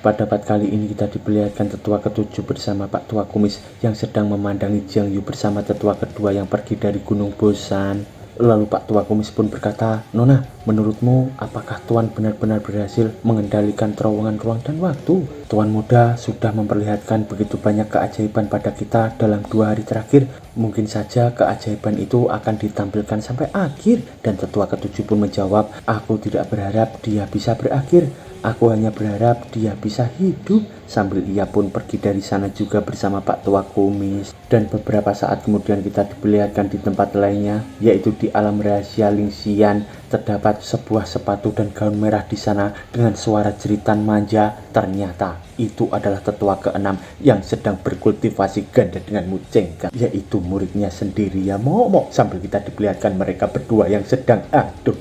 Pada part kali ini kita diperlihatkan tetua ketujuh bersama Pak Tua Kumis yang sedang memandangi Jiang Yu bersama tetua kedua yang pergi dari Gunung Bosan. Lalu Pak Tua Kumis pun berkata, "Nona, menurutmu apakah Tuan benar-benar berhasil mengendalikan terowongan ruang dan waktu? Tuan muda sudah memperlihatkan begitu banyak keajaiban pada kita dalam 2 hari terakhir. Mungkin saja keajaiban itu akan ditampilkan sampai akhir." Dan tetua ketujuh pun menjawab, "Aku tidak berharap dia bisa berakhir. Aku hanya berharap dia bisa hidup." Sambil ia pun pergi dari sana juga bersama Pak Tua Kumis. Dan beberapa saat kemudian kita diperlihatkan di tempat lainnya, yaitu di alam rahasia Lingxian. Terdapat sebuah sepatu dan gaun merah di sana dengan suara jeritan manja. Ternyata itu adalah tetua keenam yang sedang berkultivasi ganda dengan Mu Cenggang, yaitu muridnya sendiri ya Momok. Sambil kita diperlihatkan mereka berdua yang sedang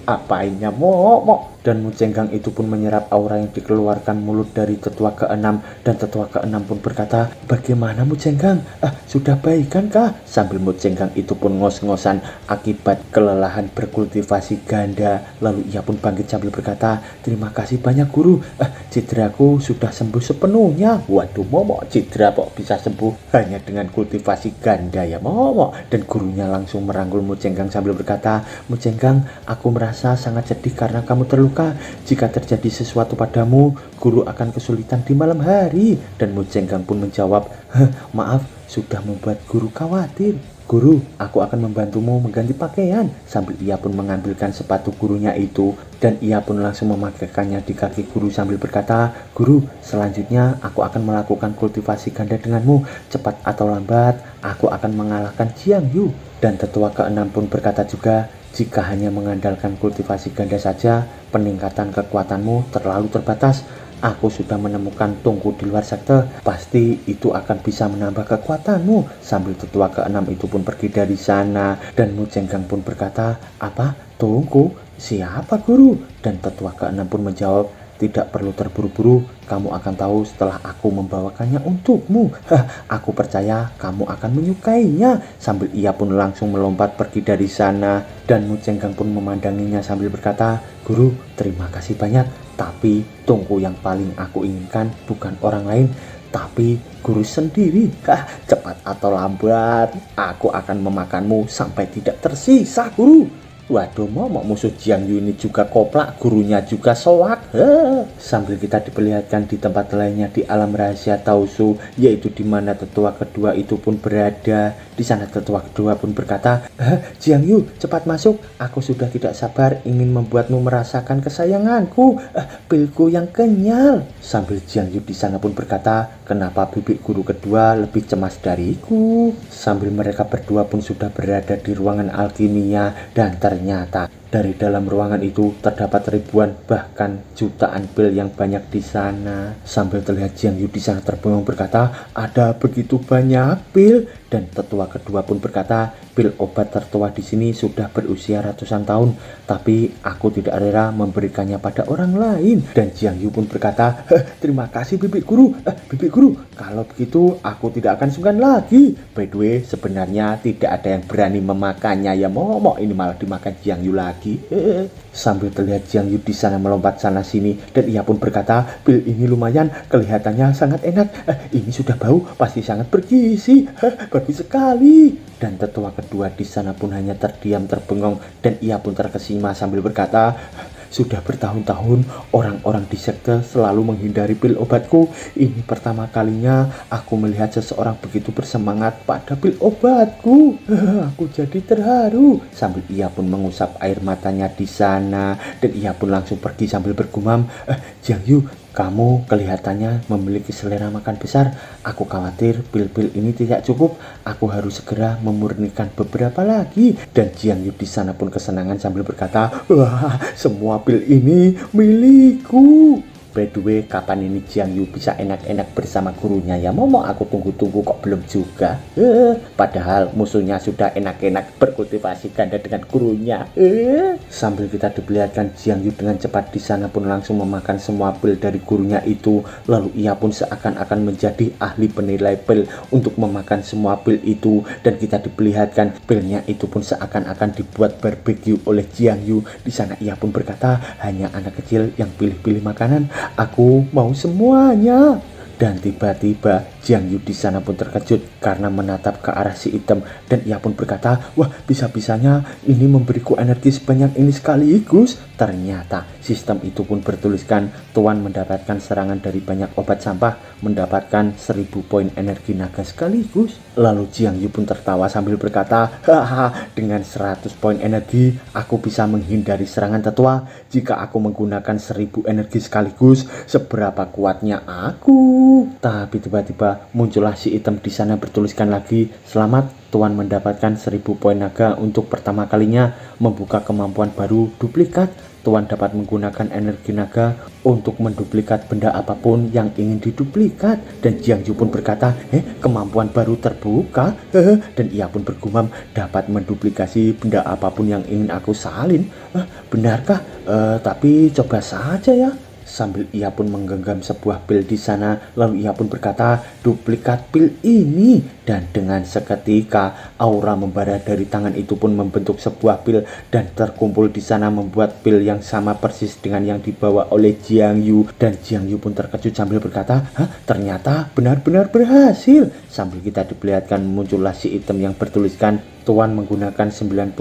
apainnya Momok. Dan Mu Cenggang itu pun menyerap aura yang dikeluarkan mulut dari tetua keenam. Dan tetua keenam pun berkata, "Bagaimana Mu Cenggang? Sudah baikan kah?" Sambil Mu Cenggang itu pun ngos-ngosan akibat kelelahan berkultivasi ganda. Lalu ia pun bangkit sambil berkata, "Terima kasih banyak guru. Cideraku sudah sembuh sepenuhnya." Waduh Momok, cidera kok bisa sembuh hanya dengan kultivasi ganda ya Momok. Dan gurunya langsung merangkul Mu Cenggang sambil berkata, "Mu Cenggang, aku merasa sangat sedih karena kamu terluka. Jika terjadi sesuatu padamu, guru akan kesulitan di malam hari." Dan Mu Cenggang pun menjawab, "Maaf, sudah membuat guru khawatir. Guru, aku akan membantumu mengganti pakaian." Sambil ia pun mengambilkan sepatu gurunya itu, dan ia pun langsung memakaikannya di kaki guru sambil berkata, "Guru, selanjutnya aku akan melakukan kultivasi ganda denganmu. Cepat atau lambat, aku akan mengalahkan Jiang Yu." Dan tetua keenam pun berkata juga, "Jika hanya mengandalkan kultivasi ganda saja, peningkatan kekuatanmu terlalu terbatas. Aku sudah menemukan tungku di luar sekte, pasti itu akan bisa menambah kekuatanmu." Sambil tetua keenam itu pun pergi dari sana, dan Mu Cenggang pun berkata, "Apa? Tungku? Siapa guru?" Dan tetua keenam pun menjawab, "Tidak perlu terburu-buru, kamu akan tahu setelah aku membawakannya untukmu. Aku percaya kamu akan menyukainya." Sambil ia pun langsung melompat pergi dari sana, dan Mu Cenggang pun memandanginya sambil berkata, "Guru, terima kasih banyak. Tapi tungku yang paling aku inginkan bukan orang lain, tapi guru sendiri. Cepat atau lambat, aku akan memakanmu sampai tidak tersisa, guru." Waduh Momok, musuh Jiang Yu ini juga koplak, gurunya juga soak. Sambil kita diperlihatkan di tempat lainnya di alam rahasia Taosu, yaitu di mana tetua kedua itu pun berada. Di sana tetua kedua pun berkata, "Jiang Yu, cepat masuk. Aku sudah tidak sabar ingin membuatmu merasakan kesayanganku, pilku yang kenyal." Sambil Jiang Yu di sana pun berkata, "Kenapa bibik guru kedua lebih cemas dariku?" Sambil mereka berdua pun sudah berada di ruangan alkimia, dan ternyata dari dalam ruangan itu terdapat ribuan bahkan jutaan pil yang banyak di sana. Sambil terlihat Jiang Yu di sana terbengong berkata, "Ada begitu banyak pil?" Dan tetua kedua pun berkata, "Pil obat tertua di sini sudah berusia ratusan tahun, tapi aku tidak rela memberikannya pada orang lain." Dan Jiang Yu pun berkata, "Terima kasih bibik guru. Bibik guru, kalau begitu aku tidak akan sungkan lagi. By the way, sebenarnya tidak ada yang berani memakannya ya Momok. Ini malah dimakan Jiang Yu lagi." Sambil terlihat Jiang Yu di sana melompat sana sini, dan ia pun berkata, "Pil ini lumayan, kelihatannya sangat enak. Ini sudah bau, pasti sangat bergizi. Bagus sekali." Dan tetua kedua di sana pun hanya terdiam terbengong, dan ia pun terkesima sambil berkata, "Sudah bertahun-tahun orang-orang di sekte selalu menghindari pil obatku. Ini pertama kalinya aku melihat seseorang begitu bersemangat pada pil obatku. Aku jadi terharu." Sambil ia pun mengusap air matanya di sana, dan ia pun langsung pergi sambil bergumam, "Jiang Yu, kamu kelihatannya memiliki selera makan besar. Aku khawatir pil-pil ini tidak cukup. Aku harus segera memurnikan beberapa lagi." Dan Jiang Yu di sana pun kesenangan sambil berkata, "Wah, semua pil ini milikku." By the way, kapan ini Jiang Yu bisa enak-enak bersama gurunya ya Momok? Aku tunggu-tunggu kok belum juga. Padahal musuhnya sudah enak-enak berkultivasi ganda dengan gurunya. Sambil kita diperlihatkan Jiang Yu dengan cepat di sana pun langsung memakan semua pil dari gurunya itu. Lalu ia pun seakan-akan menjadi ahli penilai pil untuk memakan semua pil itu. Dan kita diperlihatkan pilnya itu pun seakan-akan dibuat barbeque oleh Jiang Yu. Di sana ia pun berkata, "Hanya anak kecil yang pilih-pilih makanan. Aku mau semuanya. Dan tiba-tiba Jiang Yu di sana pun terkejut karena menatap ke arah si item dan ia pun berkata, wah bisa-bisanya ini memberiku energi sebanyak ini sekaligus. Ternyata sistem itu pun bertuliskan Tuan mendapatkan serangan dari banyak obat sampah mendapatkan 1000 poin energi naga sekaligus. Lalu Jiang Yu pun tertawa sambil berkata, haha, dengan 100 poin energi aku bisa menghindari serangan tetua. Jika aku menggunakan 1000 energi sekaligus, seberapa kuatnya aku? Tapi tiba-tiba muncullah si item di sana bertuliskan lagi, selamat, Tuan mendapatkan 1000 poin naga untuk pertama kalinya membuka kemampuan baru duplikat. Tuan dapat menggunakan energi naga untuk menduplikat benda apapun yang ingin diduplikat. Dan Jiang Yu pun berkata, kemampuan baru terbuka. Dan ia pun bergumam, dapat menduplikasi benda apapun yang ingin aku salin. Benarkah? Tapi coba saja ya. Sambil ia pun menggenggam sebuah pil di sana, lalu ia pun berkata, duplikat pil ini. Dan dengan seketika aura membara dari tangan itu pun membentuk sebuah pil dan terkumpul di sana membuat pil yang sama persis dengan yang dibawa oleh Jiang Yu. Dan Jiang Yu pun terkejut sambil berkata, ternyata benar-benar berhasil. Sambil kita diperlihatkan muncullah si item yang bertuliskan, Tuan menggunakan 99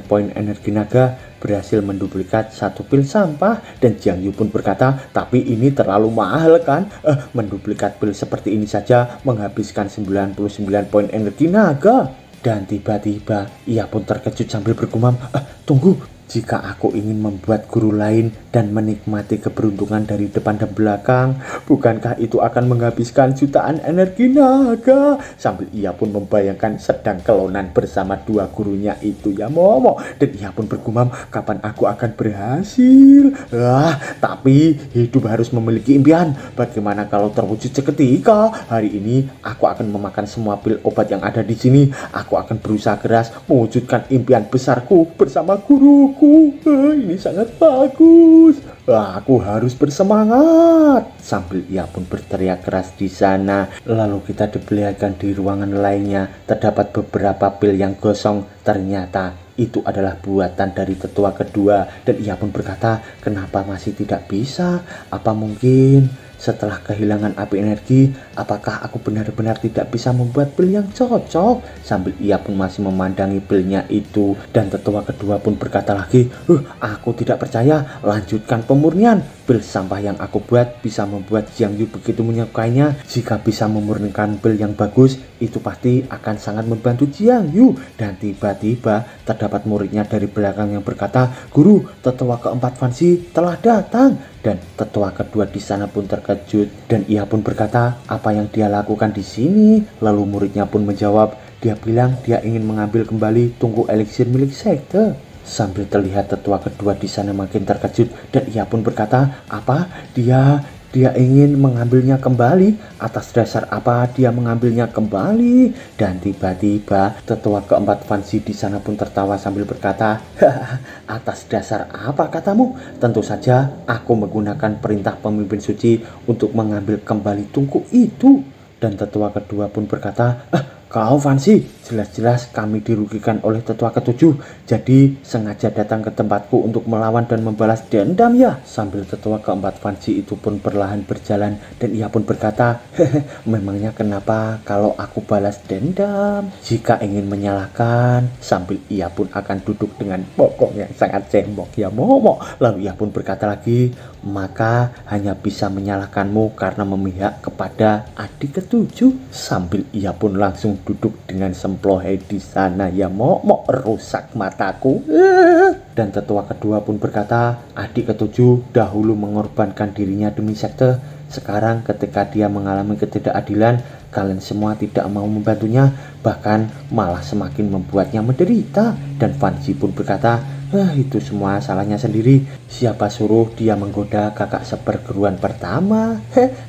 poin energi naga berhasil menduplikat satu pil sampah. Dan Jiang Yu pun berkata, tapi ini terlalu mahal kan? Menduplikat pil seperti ini saja menghabiskan 99 poin energi naga. Dan tiba-tiba ia pun terkejut sambil bergumam, tunggu. Jika aku ingin membuat guru lain dan menikmati keberuntungan dari depan dan belakang, bukankah itu akan menghabiskan jutaan energi naga? Sambil ia pun membayangkan sedang kelonan bersama dua gurunya itu ya Momo. Dan ia pun bergumam, kapan aku akan berhasil? Tapi hidup harus memiliki impian. Bagaimana kalau terwujud seketika? Hari ini aku akan memakan semua pil obat yang ada di sini. Aku akan berusaha keras mewujudkan impian besarku bersama guruku. Ini sangat bagus. Aku harus bersemangat. Sambil ia pun berteriak keras di sana. Lalu kita diperlihatkan di ruangan lainnya terdapat beberapa pil yang gosong. Ternyata itu adalah buatan dari tetua kedua. Dan ia pun berkata, kenapa masih tidak bisa? Apa mungkin setelah kehilangan api energi, apakah aku benar-benar tidak bisa membuat pil yang cocok? Sambil ia pun masih memandangi pilnya itu. Dan tetua kedua pun berkata lagi, aku tidak percaya, lanjutkan pemurnian. Pil sampah yang aku buat bisa membuat Jiang Yu begitu menyukainya. Jika bisa memurnikan pil yang bagus, itu pasti akan sangat membantu Jiang Yu. Dan tiba-tiba terdapat muridnya dari belakang yang berkata, guru, tetua keempat Fancy telah datang. Dan tetua kedua di sana pun terkejut dan ia pun berkata, apa yang dia lakukan di sini? Lalu muridnya pun menjawab, dia bilang dia ingin mengambil kembali tungku eliksir milik sekte. Sambil terlihat tetua kedua di sana makin terkejut dan ia pun berkata, apa? Dia ingin mengambilnya kembali. Atas dasar apa dia mengambilnya kembali? Dan tiba-tiba tetua keempat Fancy di sana pun tertawa sambil berkata, atas dasar apa katamu? Tentu saja aku menggunakan perintah pemimpin suci untuk mengambil kembali tungku itu. Dan tetua kedua pun berkata, kau Fancy, jelas-jelas kami dirugikan oleh tetua ketujuh, jadi sengaja datang ke tempatku untuk melawan dan membalas dendam ya. Sambil tetua keempat Fancy itu pun perlahan berjalan dan ia pun berkata, memangnya kenapa kalau aku balas dendam? Jika ingin menyalahkan, sambil ia pun akan duduk dengan bokong yang sangat cembok ya Momo. Lalu ia pun berkata lagi, maka hanya bisa menyalahkanmu karena memihak kepada adik ketujuh. Sambil ia pun langsung duduk dengan semplohe di sana ya Momo, rusak mataku. Dan tetua kedua pun berkata, adik ketujuh dahulu mengorbankan dirinya demi sekte. Sekarang ketika dia mengalami ketidakadilan, kalian semua tidak mau membantunya, bahkan malah semakin membuatnya menderita. Dan Fancy pun berkata, itu semua salahnya sendiri. Siapa suruh dia menggoda kakak seperguruan pertama?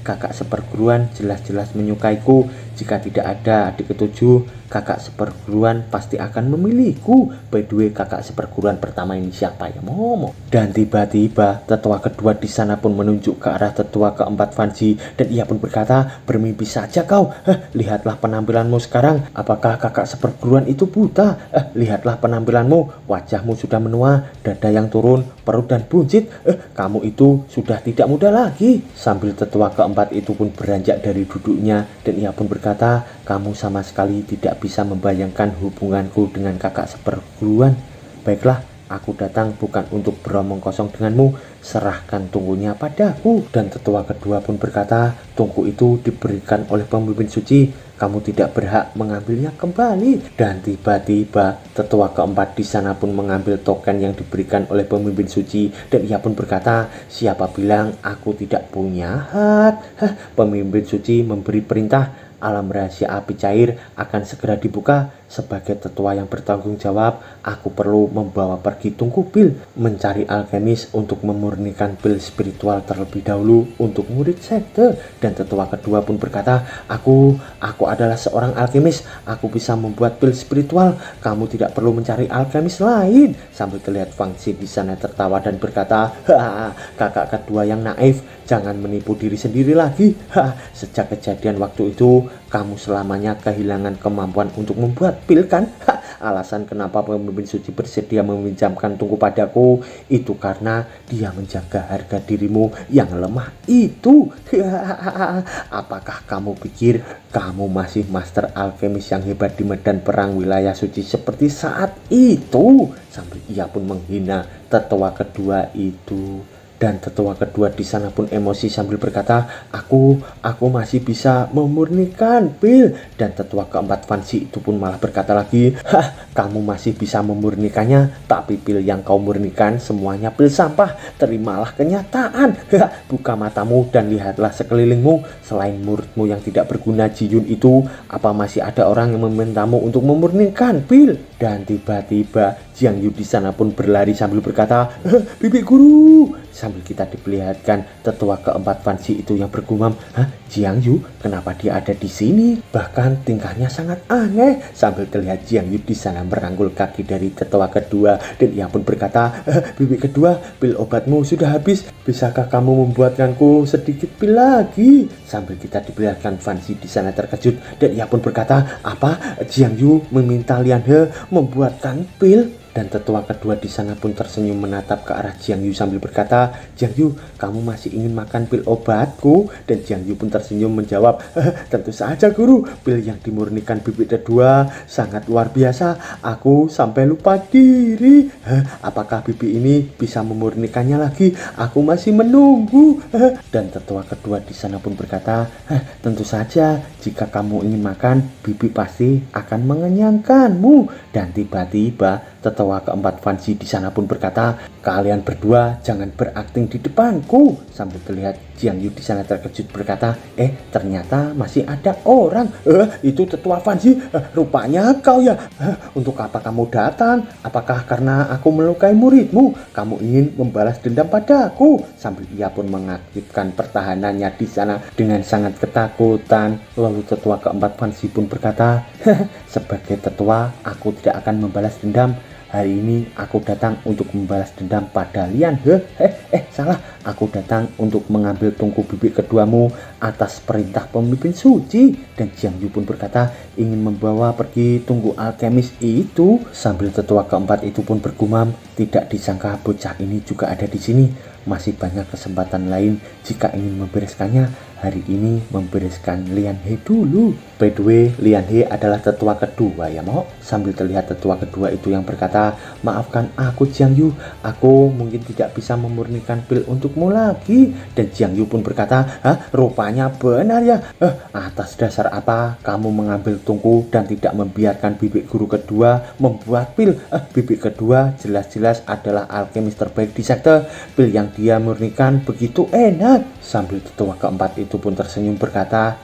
Kakak seperguruan jelas-jelas menyukaiku. Jika tidak ada adik ketujuh, kakak seperguruan pasti akan memilihku. By the way, kakak seperguruan pertama ini siapa ya, Momo? Dan tiba-tiba tetua kedua di sana pun menunjuk ke arah tetua keempat Fanji, dan ia pun berkata, bermimpi saja kau. Lihatlah penampilanmu sekarang. Apakah kakak seperguruan itu buta? Lihatlah penampilanmu. Wajahmu sudah menua, dada yang turun, perut dan buncit. Kamu itu sudah tidak muda lagi. Sambil tetua keempat itu pun beranjak dari duduknya, dan ia pun berkata, kamu sama sekali tidak bisa membayangkan hubunganku dengan kakak seperguruan. Baiklah, aku datang bukan untuk beromong kosong denganmu. Serahkan tunggunya padaku. Dan tetua kedua pun berkata, tunggu itu diberikan oleh pemimpin suci. Kamu tidak berhak mengambilnya kembali. Dan tiba-tiba tetua keempat di sana pun mengambil token yang diberikan oleh pemimpin suci, dan ia pun berkata, siapa bilang aku tidak punya hak? Pemimpin suci memberi perintah, alam rahasia api cair akan segera dibuka. Sebagai tetua yang bertanggung jawab, aku perlu membawa pergi Tungku Pil mencari alkemis untuk memurnikan pil spiritual terlebih dahulu untuk murid sekte. Dan tetua kedua pun berkata, aku adalah seorang alkemis, aku bisa membuat pil spiritual, kamu tidak perlu mencari alkemis lain. Sambil terlihat Fangzi di sana tertawa dan berkata, kakak kedua yang naif, jangan menipu diri sendiri lagi. Sejak kejadian waktu itu, kamu selamanya kehilangan kemampuan untuk membuat pil kan? Alasan kenapa pemimpin suci bersedia meminjamkan tungku padaku itu karena dia menjaga harga dirimu yang lemah itu. Apakah kamu pikir kamu masih master alkemis yang hebat di medan perang wilayah suci seperti saat itu? Sambil ia pun menghina tetua kedua itu. Dan tetua kedua di sana pun emosi sambil berkata, aku masih bisa memurnikan pil. Dan tetua keempat Fansi itu pun malah berkata lagi, kamu masih bisa memurnikannya, tapi pil yang kau murnikan semuanya pil sampah. Terimalah kenyataan. Buka matamu dan lihatlah sekelilingmu. Selain muridmu yang tidak berguna Jiyun itu, apa masih ada orang yang memintamu untuk memurnikan pil? Dan tiba-tiba Jiang Yu di sana pun berlari sambil berkata, bibi guru. Sambil kita diperlihatkan tetua keempat Fansi itu yang bergumam, Jiang Yu, kenapa dia ada di sini? Bahkan tingkahnya sangat aneh. Sambil terlihat Jiang Yu di sana merangkul kaki dari tetua kedua, dan ia pun berkata, bibi kedua, pil obatmu sudah habis. Bisakah kamu membuatkanku sedikit pil lagi? Sambil kita diperlihatkan Fansi di sana terkejut, dan ia pun berkata, apa? Jiang Yu meminta Lian He membuatkan pil? Dan tetua kedua di sana pun tersenyum menatap ke arah Jiang Yu sambil berkata, Jiang Yu, kamu masih ingin makan pil obatku? Dan Jiang Yu pun tersenyum menjawab, tentu saja guru, pil yang dimurnikan bibi kedua sangat luar biasa. Aku sampai lupa diri. Apakah bibi ini bisa memurnikannya lagi? Aku masih menunggu. Dan tetua kedua di sana pun berkata, tentu saja, jika kamu ingin makan, bibi pasti akan mengenyangkanmu. Dan tiba-tiba tetua keempat Fansi di sana pun berkata, kalian berdua jangan berakting di depanku. Sambil terlihat Jiang Yu di sana terkejut berkata, ternyata masih ada orang. Itu tetua Fansi, rupanya kau ya. Untuk apa kamu datang? Apakah karena aku melukai muridmu? Kamu ingin membalas dendam padaku? Sambil ia pun mengaktifkan pertahanannya di sana dengan sangat ketakutan. Lalu tetua keempat Fansi pun berkata, sebagai tetua, aku tidak akan membalas dendam. Hari ini aku datang untuk membalas dendam pada Lian He. Salah, aku datang untuk mengambil tungku bibik keduamu atas perintah pemimpin suci. Dan Jiang Yu pun berkata, ingin membawa pergi tunggu alkemis itu. Sambil tetua keempat itu pun bergumam, tidak disangka bocah ini juga ada di sini. Masih banyak kesempatan lain jika ingin membereskannya. Hari ini membereskan Lian He dulu. By the way, Lian He adalah tetua kedua ya Mo. Sambil terlihat tetua kedua itu yang berkata, maafkan aku Jiang Yu, aku mungkin tidak bisa memurnikan pil untukmu lagi. Dan Jiang Yu pun berkata, rupanya benar ya. Atas dasar apa kamu mengambil tungku dan tidak membiarkan bibik guru kedua membuat pil? Bibik kedua jelas-jelas adalah alkemis terbaik di sekte. Pil yang dia murnikan begitu enak. Sambil tetua keempat itu pun tersenyum berkata,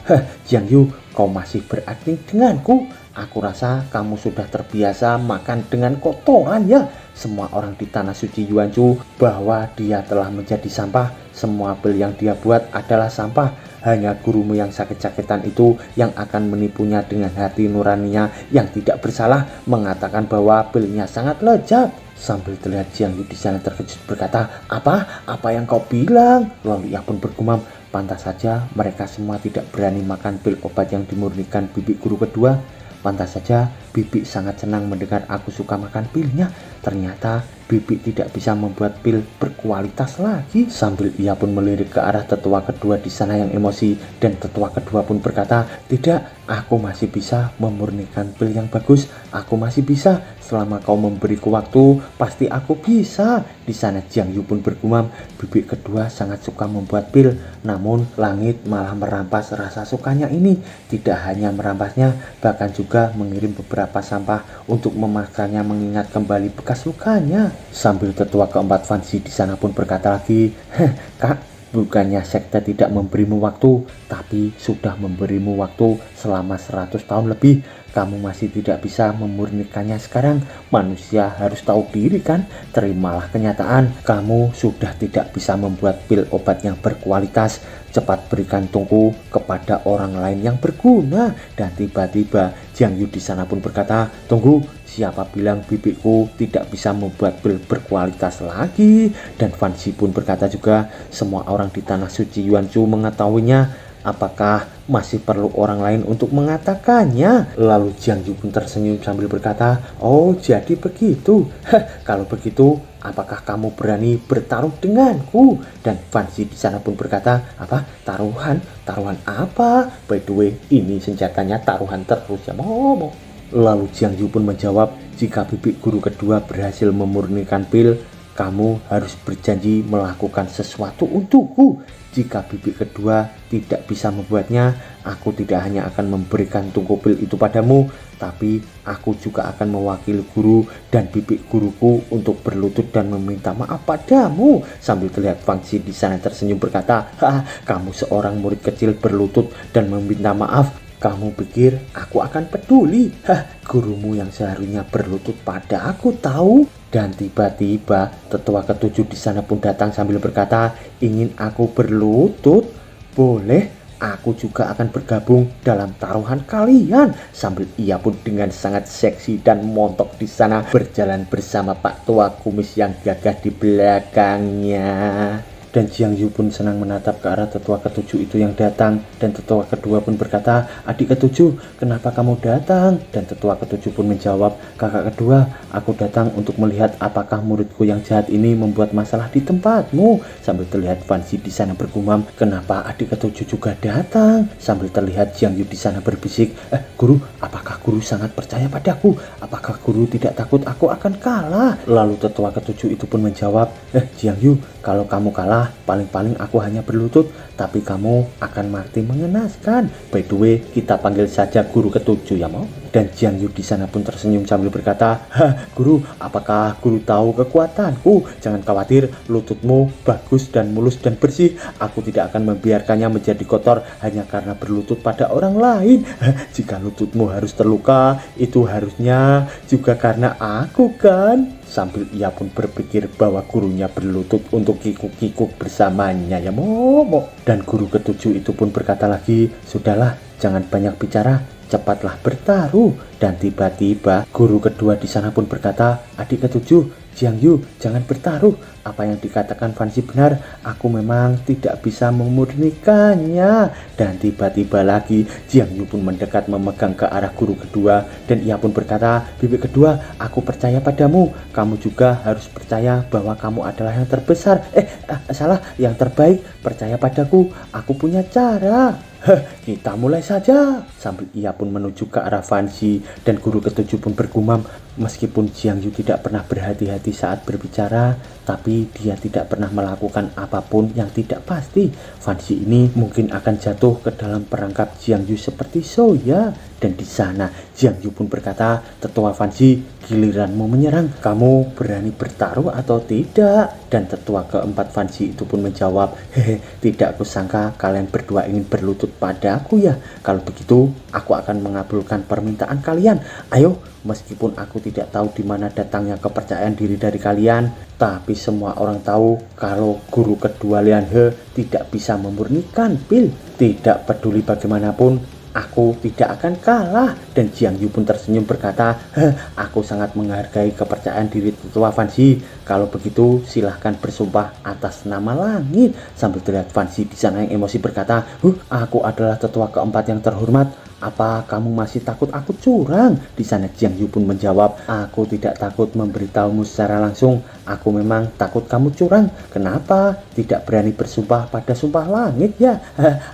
Jiang Yu, kau masih berakting denganku. Aku rasa kamu sudah terbiasa makan dengan kotoran ya. semua orang di tanah suci Yuanchu bahwa dia telah menjadi sampah. Semua pil yang dia buat adalah sampah. Hanya gurumu yang sakit-sakitan itu yang akan menipunya dengan hati nuraninya yang tidak bersalah, mengatakan bahwa pilnya sangat lezat. Sambil terlihat Jiang Yu di sana terkejut berkata, Apa yang kau bilang? Lalu ia pun bergumam, pantas saja mereka semua tidak berani makan pil obat yang dimurnikan bibi guru kedua. Pantas saja bibi sangat senang mendengar aku suka makan pilnya. Ternyata bibi tidak bisa membuat pil berkualitas lagi. Sambil ia pun melirik ke arah tetua kedua di sana yang emosi, dan tetua kedua pun berkata, tidak, aku masih bisa memurnikan pil yang bagus. Aku masih bisa. Selama kau memberiku waktu, pasti aku bisa. Di sana Jiang Yu pun bergumam, bibi kedua sangat suka membuat pil. Namun langit malah merampas rasa sukanya ini. Tidak hanya merampasnya, bahkan juga mengirim beberapa sampah untuk memakannya mengingat kembali bekas lukanya. Sambil tetua keempat Fancy di sana pun berkata lagi, Kak, bukannya sekte tidak memberimu waktu, tapi sudah memberimu waktu selama 100 tahun lebih. Kamu masih tidak bisa memurnikannya sekarang. Manusia harus tahu diri kan? Terimalah kenyataan, kamu sudah tidak bisa membuat pil obat yang berkualitas. Cepat berikan tungku kepada orang lain yang berguna. Dan tiba-tiba Jiang Yu di sana pun berkata, tunggu, siapa bilang bibiku tidak bisa membuat pil berkualitas lagi? Dan Fancy pun berkata juga, semua orang di tanah suci Yuanchu mengetahuinya. Apakah masih perlu orang lain untuk mengatakannya? Lalu Jiang Yu pun tersenyum sambil berkata, oh jadi begitu. Kalau begitu, apakah kamu berani bertaruh denganku? Dan Fancy di sana pun berkata, apa? Taruhan? Taruhan apa? By the way, ini senjatanya taruhan terus ya Momo. Lalu Jiang Yu pun menjawab, jika bibi guru kedua berhasil memurnikan pil, kamu harus berjanji melakukan sesuatu untukku. Jika bibi kedua tidak bisa membuatnya, aku tidak hanya akan memberikan tungku pil itu padamu, tapi aku juga akan mewakili guru dan bibi guruku untuk berlutut dan meminta maaf padamu. Sambil terlihat Fancy di sana tersenyum berkata, kamu seorang murid kecil berlutut dan meminta maaf. Kamu pikir aku akan peduli? Gurumu yang seharusnya berlutut pada aku tahu. Dan tiba-tiba tetua ketujuh di sana pun datang sambil berkata, ingin aku berlutut? Boleh, aku juga akan bergabung dalam taruhan kalian. Sambil ia pun dengan sangat seksi dan montok di sana berjalan bersama Pak Tua Kumis yang gagah di belakangnya. Dan Jiang Yu pun senang menatap ke arah tetua ketujuh itu yang datang. Dan tetua kedua pun berkata, adik ketujuh, kenapa kamu datang? Dan tetua ketujuh pun menjawab, kakak kedua, aku datang untuk melihat apakah muridku yang jahat ini membuat masalah di tempatmu. Sambil terlihat Fancy di sana bergumam, kenapa adik ketujuh juga datang? Sambil terlihat Jiang Yu di sana berbisik, guru, apakah guru sangat percaya padaku? Apakah guru tidak takut aku akan kalah? Lalu tetua ketujuh itu pun menjawab, Jiang Yu, kalau kamu kalah, paling-paling aku hanya berlutut, tapi kamu akan mati mengenaskan. By the way, kita panggil saja guru ketujuh ya mau. Dan Jiang Yu di sana pun tersenyum sambil berkata, guru, apakah guru tahu kekuatanku? Jangan khawatir, lututmu bagus dan mulus dan bersih. Aku tidak akan membiarkannya menjadi kotor hanya karena berlutut pada orang lain. Jika lututmu harus terluka, itu harusnya juga karena aku kan? Sambil ia pun berpikir bahwa gurunya berlutut untuk kikuk-kikuk bersamanya ya Momo. Dan guru ketujuh itu pun berkata lagi, sudahlah, jangan banyak bicara, cepatlah bertaruh. Dan tiba-tiba guru kedua di sana pun berkata, adik ketujuh, Jiang Yu, jangan bertaruh. Apa yang dikatakan Fancy benar, aku memang tidak bisa memurnikannya. Dan tiba-tiba lagi Jiang Yu pun mendekat memegang ke arah guru kedua. Dan ia pun berkata, bibi kedua, aku percaya padamu. Kamu juga harus percaya bahwa kamu adalah yang terbesar. Salah, yang terbaik. Percaya padaku, aku punya cara. Kita mulai saja. Sambil ia pun menuju ke arah Fancy. Dan guru ketujuh pun bergumam, meskipun Jiang Yu tidak pernah berhati-hati saat berbicara, tapi dia tidak pernah melakukan apapun yang tidak pasti. Fancy ini mungkin akan jatuh ke dalam perangkap Jiang Yu seperti Soya. Dan di sana Jiang Yu pun berkata, tetua Fancy, giliranmu menyerang. Kamu berani bertaruh atau tidak? Dan tetua keempat Fancy itu pun menjawab, hehe, tidak kusangka kalian berdua ingin berlutut padaku ya. Kalau begitu, aku akan mengabulkan permintaan kalian. Ayo, meskipun aku tidak tahu di mana datangnya kepercayaan diri dari kalian, tapi semua orang tahu kalau guru kedua Lian He tidak bisa memurnikan pil. Tidak peduli bagaimanapun, aku tidak akan kalah. Dan Jiang Yu pun tersenyum berkata, aku sangat menghargai kepercayaan diri tetua Fancy. Kalau begitu silahkan bersumpah atas nama langit. Sambil terlihat Fancy di sana yang emosi berkata, aku adalah tetua keempat yang terhormat. Apa kamu masih takut aku curang? Di sana Jiang Yu pun menjawab, aku tidak takut memberitahumu secara langsung. Aku memang takut kamu curang. Kenapa tidak berani bersumpah pada sumpah langit ya?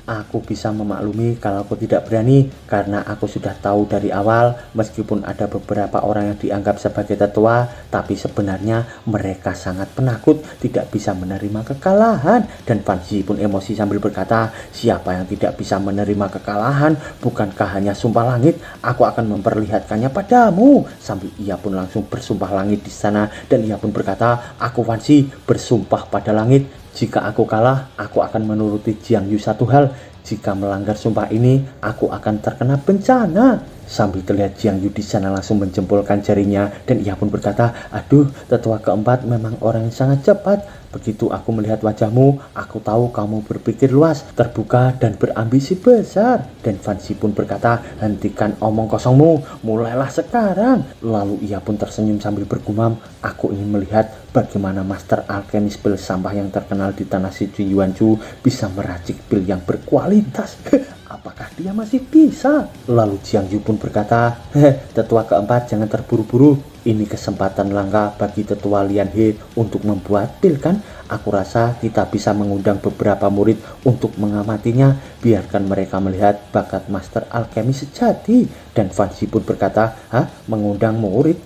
Aku bisa memaklumi kalau aku tidak berani, karena aku sudah tahu dari awal, meskipun ada beberapa orang yang dianggap sebagai tetua, tapi sebenarnya mereka sangat penakut, tidak bisa menerima kekalahan. Dan Fancy pun emosi sambil berkata, siapa yang tidak bisa menerima kekalahan? Bukankah hanya sumpah langit? Aku akan memperlihatkannya padamu. Sambil ia pun langsung bersumpah langit di sana, dan ia pun berkata, aku Fancy bersumpah pada langit, jika aku kalah, aku akan menuruti Jiang Yu satu hal. Jika melanggar sumpah ini, aku akan terkena bencana. Sambil terlihat Jiang Yu di sana langsung menjempolkan jarinya, dan ia pun berkata, aduh, tetua keempat memang orang yang sangat cepat. Begitu aku melihat wajahmu, aku tahu kamu berpikir luas, terbuka, dan berambisi besar. Dan Fancy pun berkata, hentikan omong kosongmu, mulailah sekarang. Lalu ia pun tersenyum sambil bergumam, aku ingin melihat bagaimana master alkemis pil sampah yang terkenal di tanah Siju Yuanchu bisa meracik pil yang berkualitas. Apakah dia masih bisa? Lalu Jiang Yu pun berkata, tetua keempat jangan terburu-buru. Ini kesempatan langka bagi tetua Lian He untuk membuat pil kan? Aku rasa kita bisa mengundang beberapa murid untuk mengamatinya. Biarkan mereka melihat bakat master alkemis sejati. Dan Fancy pun berkata, mengundang murid?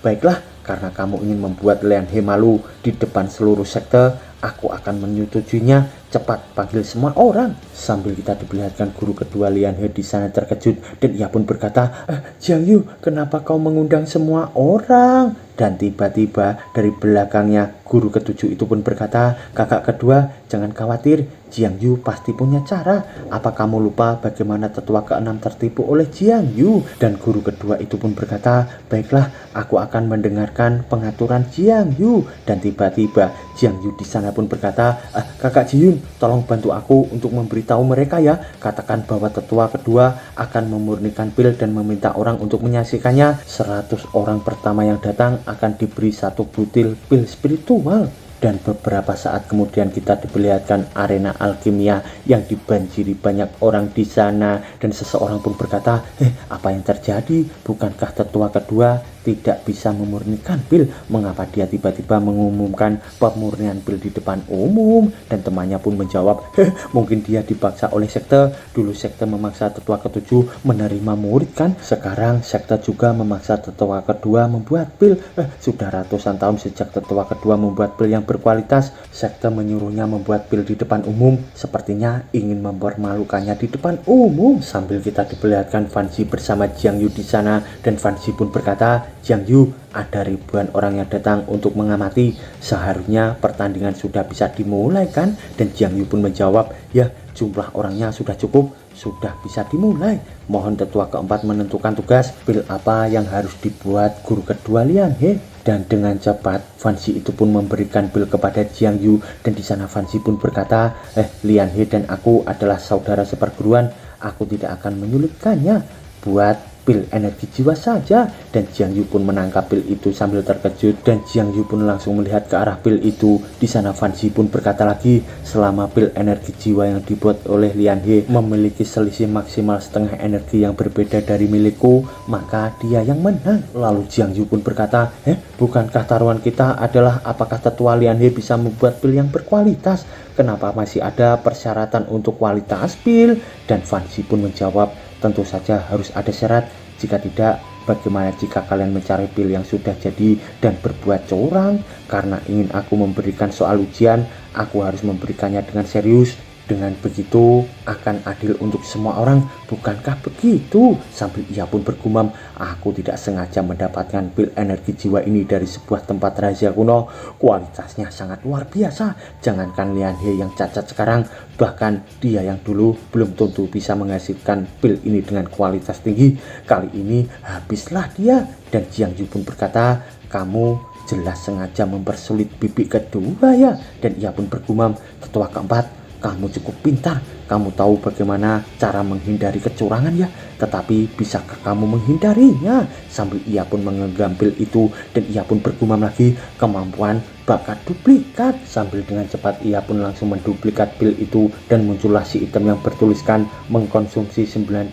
Baiklah, karena kamu ingin membuat Lian He malu di depan seluruh sekte, aku akan menyetujuinya. Cepat panggil semua orang. Sambil kita diperlihatkan guru kedua Lian He di sana terkejut, dan ia pun berkata, Jiang Yu, kenapa kau mengundang semua orang? Dan tiba-tiba dari belakangnya guru ketujuh itu pun berkata, kakak kedua, jangan khawatir, Jiang Yu pasti punya cara. Apa kamu lupa bagaimana tetua keenam tertipu oleh Jiang Yu? Dan guru kedua itu pun berkata, baiklah, aku akan mendengarkan pengaturan Jiang Yu. Dan tiba-tiba Jiang Yu di sana pun berkata, kakak Jiyun, tolong bantu aku untuk memberitahu mereka ya. Katakan bahwa tetua kedua akan memurnikan pil dan meminta orang untuk menyaksikannya. 100 orang pertama yang datang akan diberi 1 butil pil spiritual. Dan beberapa saat kemudian kita diperlihatkan arena alkimia yang dibanjiri banyak orang di sana. Dan seseorang pun berkata, apa yang terjadi? Bukankah tetua kedua tidak bisa memurnikan pil? Mengapa dia tiba-tiba mengumumkan pemurnian pil di depan umum? Dan temannya pun menjawab, mungkin dia dipaksa oleh sekte. Dulu sekte memaksa tetua ketujuh menerima murid kan? Sekarang sekte juga memaksa tetua kedua membuat pil. Sudah ratusan tahun sejak tetua kedua membuat pil yang berkualitas, sekte menyuruhnya membuat pil di depan umum. Sepertinya ingin mempermalukannya di depan umum. Sambil kita diperlihatkan Fancy bersama Jiang Yu di sana, dan Fancy pun berkata, Jiang Yu, ada ribuan orang yang datang untuk mengamati. Seharusnya pertandingan sudah bisa dimulai kan? Dan Jiang Yu pun menjawab, ya, jumlah orangnya sudah cukup, sudah bisa dimulai. Mohon tetua keempat menentukan tugas pil apa yang harus dibuat guru kedua Lian He. Dan dengan cepat Fancy itu pun memberikan pil kepada Jiang Yu, dan di sana Fancy pun berkata, Lian He dan aku adalah saudara seperguruan, aku tidak akan menyulitkannya. Buat pil energi jiwa saja. Dan Jiang Yu pun menangkap pil itu sambil terkejut, dan Jiang Yu pun langsung melihat ke arah pil itu. Di sana Fancy pun berkata lagi, selama pil energi jiwa yang dibuat oleh Lian He memiliki selisih maksimal setengah energi yang berbeda dari milikku, maka dia yang menang. Lalu Jiang Yu pun berkata, bukankah taruhan kita adalah apakah tetua Lian He bisa membuat pil yang berkualitas? Kenapa masih ada persyaratan untuk kualitas pil? Dan Fancy pun menjawab, tentu saja harus ada syarat. Jika tidak, bagaimana jika kalian mencari pil yang sudah jadi dan berbuat curang? Karena ingin aku memberikan soal ujian, aku harus memberikannya dengan serius. Dengan begitu akan adil untuk semua orang, bukankah begitu? Sambil ia pun bergumam, aku tidak sengaja mendapatkan pil energi jiwa ini dari sebuah tempat rahasia kuno. Kualitasnya sangat luar biasa. Jangankan Lian He yang cacat sekarang, bahkan dia yang dulu belum tentu bisa menghasilkan pil ini dengan kualitas tinggi. Kali ini habislah dia. Dan Jiang Yu pun berkata, kamu jelas sengaja mempersulit bibi kedua ya. Dan ia pun bergumam, tetua keempat, kamu cukup pintar. Kamu tahu bagaimana cara menghindari kecurangan ya. Tetapi bisakah kamu menghindarinya? Sambil ia pun menggenggam pil itu. Dan ia pun bergumam lagi, kemampuan bakat duplikat. Sambil dengan cepat ia pun langsung menduplikat pil itu. Dan muncullah si item yang bertuliskan mengkonsumsi 99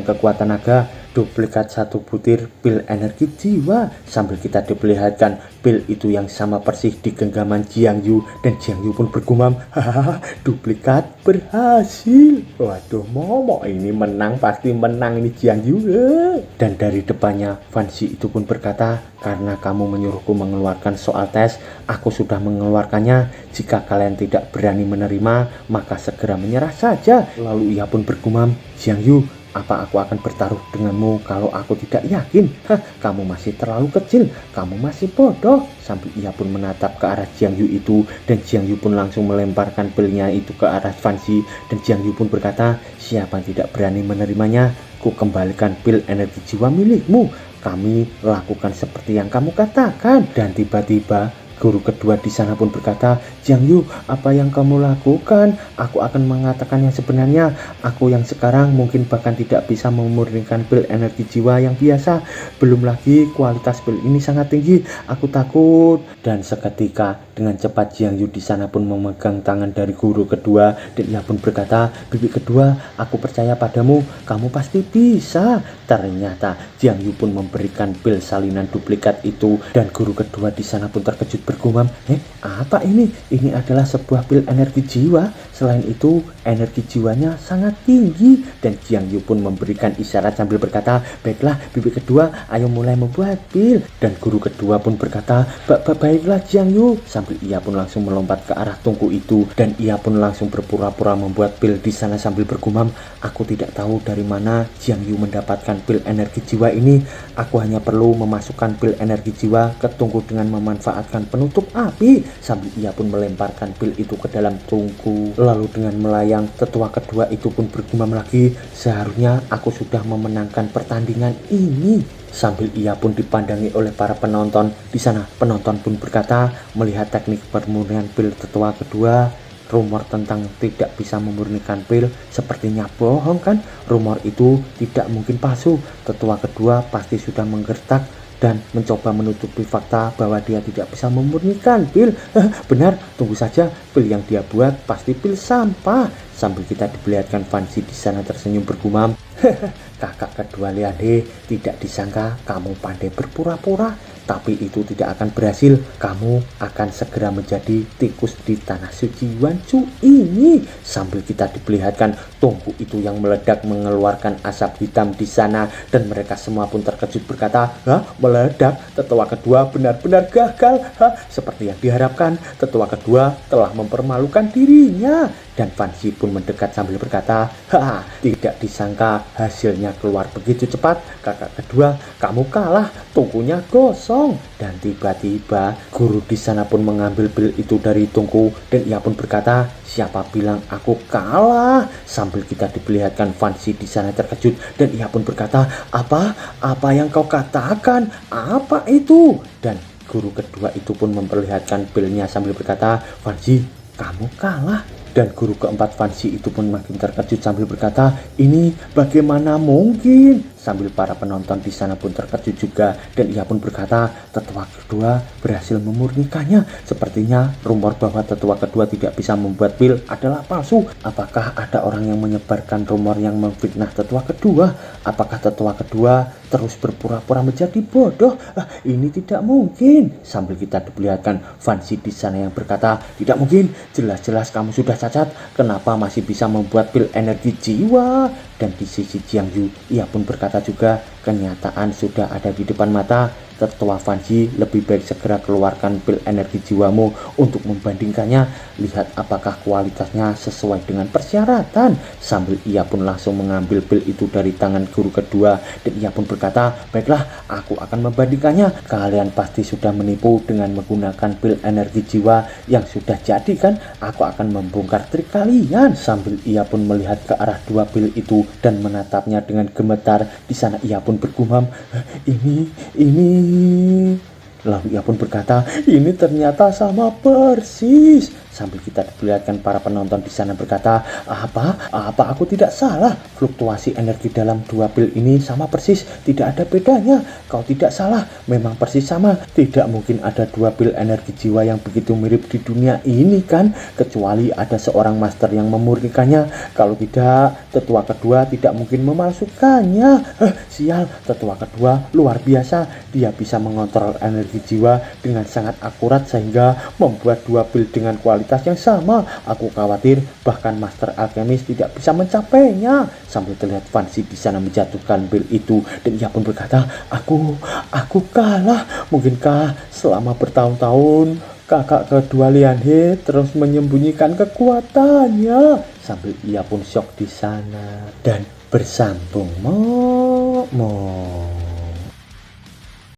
kekuatan naga. Duplikat 1 butir pil energi jiwa. Sambil kita diperlihatkan pil itu yang sama persis di genggaman Jiang Yu. Dan Jiang Yu pun bergumam, hahaha, duplikat berhasil. Waduh, momok ini menang, pasti menang ini Jiang Yu. Dan dari depannya Fan Zi itu pun berkata, karena kamu menyuruhku mengeluarkan soal tes, aku sudah mengeluarkannya. Jika kalian tidak berani menerima, maka segera menyerah saja. Lalu ia pun bergumam, Jiang Yu, apa aku akan bertaruh denganmu kalau aku tidak yakin? Kamu masih terlalu kecil, kamu masih bodoh. Sambil ia pun menatap ke arah Jiang Yu itu. Dan Jiang Yu pun langsung melemparkan pilnya itu ke arah Fan Zi. Dan Jiang Yu pun berkata, siapa yang tidak berani menerimanya, ku kembalikan pil energi jiwa milikmu. Kami lakukan seperti yang kamu katakan. Dan tiba-tiba guru kedua di sana pun berkata, Jiang Yu, apa yang kamu lakukan? Aku akan mengatakan yang sebenarnya. Aku yang sekarang mungkin bahkan tidak bisa memurnikan pil energi jiwa yang biasa. Belum lagi kualitas pil ini sangat tinggi. Aku takut. Dan seketika dengan cepat Jiang Yu di sana pun memegang tangan dari guru kedua. Dan ia pun berkata, bibi kedua, aku percaya padamu. Kamu pasti bisa. Ternyata Jiang Yu pun memberikan pil salinan duplikat itu. Dan guru kedua di sana pun terkejut bergumam, apa ini? Ini adalah sebuah pil energi jiwa. Selain itu, energi jiwanya sangat tinggi. Dan Jiang Yu pun memberikan isyarat sambil berkata, baiklah bibi kedua, ayo mulai membuat pil. Dan guru kedua pun berkata, baiklah Jiang Yu. Sambil ia pun langsung melompat ke arah tungku itu. Dan ia pun langsung berpura-pura membuat pil di sana sambil bergumam, aku tidak tahu dari mana Jiang Yu mendapatkan pil energi jiwa ini. Aku hanya perlu memasukkan pil energi jiwa ke tungku dengan memanfaatkan penutup api. Sambil ia pun melemparkan pil itu ke dalam tungku. Lalu dengan melayang, tetua kedua itu pun bergumam lagi, seharusnya aku sudah memenangkan pertandingan ini. Sambil ia pun dipandangi oleh para penonton di sana. Penonton pun berkata, melihat teknik pemurnian pil tetua kedua, rumor tentang tidak bisa memurnikan pil sepertinya bohong kan? Rumor itu tidak mungkin palsu. Tetua kedua pasti sudah menggertak dan mencoba menutupi fakta bahwa dia tidak bisa memurnikan pil. Benar, tunggu saja, pil yang dia buat pasti pil sampah. Sambil kita diperlihatkan Fan Zi di sana tersenyum bergumam, kakak kedua Lian He, tidak disangka kamu pandai berpura-pura, tapi itu tidak akan berhasil. Kamu akan segera menjadi tikus di tanah suci Wancu ini. Sambil kita diperlihatkan tungku itu yang meledak mengeluarkan asap hitam di sana. Dan mereka semua pun terkejut berkata, meledak? Tetua kedua benar-benar gagal. Seperti yang diharapkan, tetua kedua telah mempermalukan dirinya. Dan Fan Zi pun mendekat sambil berkata, tidak disangka hasilnya keluar begitu cepat. Kakak kedua, kamu kalah, tungkunya gosong. Dan tiba-tiba guru di sana pun mengambil pil itu dari tungku. Dan ia pun berkata, siapa bilang aku kalah? Sambil kita diperlihatkan Fan Zi di sana terkejut. Dan ia pun berkata, apa yang kau katakan? Apa itu? Dan guru kedua itu pun memperlihatkan pilnya sambil berkata, Fan Zi, kamu kalah. Dan guru keempat Fan Zi itu pun makin terkejut sambil berkata, ini bagaimana mungkin? Sambil para penonton di sana pun terkejut juga. Dan ia pun berkata, tetua kedua berhasil memurnikannya. Sepertinya rumor bahwa tetua kedua tidak bisa membuat pil adalah palsu. Apakah ada orang yang menyebarkan rumor yang memfitnah tetua kedua? Apakah tetua kedua terus berpura-pura menjadi bodoh? Ini tidak mungkin. Sambil kita diperlihatkan Fan Zi di sana yang berkata, tidak mungkin, jelas-jelas kamu sudah cacat. Kenapa masih bisa membuat pil energi jiwa? Dan di sisi Jiang Yu, ia pun berkata juga, kenyataan sudah ada di depan mata. Tetua Fanji, lebih baik segera keluarkan pil energi jiwamu untuk membandingkannya. Lihat apakah kualitasnya sesuai dengan persyaratan. Sambil ia pun langsung mengambil pil itu dari tangan guru kedua. Dan ia pun berkata, baiklah, aku akan membandingkannya. Kalian pasti sudah menipu dengan menggunakan pil energi jiwa yang sudah jadi kan? Aku akan membongkar trik kalian. Sambil ia pun melihat ke arah dua pil itu dan menatapnya dengan gemetar. Di sana ia pun bergumam, ini. Lalu ia pun berkata, ini ternyata sama persis. Sambil kita diperlihatkan para penonton di sana berkata, apa aku tidak salah? Fluktuasi energi dalam dua pil ini sama persis, tidak ada bedanya. Kau tidak salah, memang persis sama. Tidak mungkin ada dua pil energi jiwa yang begitu mirip di dunia ini kan? Kecuali ada seorang master yang memurnikannya. Kalau tidak, tetua kedua tidak mungkin memasukkannya. Sial, tetua kedua luar biasa. Dia bisa mengontrol energi jiwa dengan sangat akurat sehingga membuat dua pil dengan kualitas yang sama. Aku khawatir bahkan Master Alchemist tidak bisa mencapainya. Sambil terlihat Fancy di sana menjatuhkan pil itu dan ia pun berkata, aku kalah. Mungkinkah selama bertahun-tahun kakak kedua Lianhe terus menyembunyikan kekuatannya? Sambil ia pun syok di sana dan bersambung.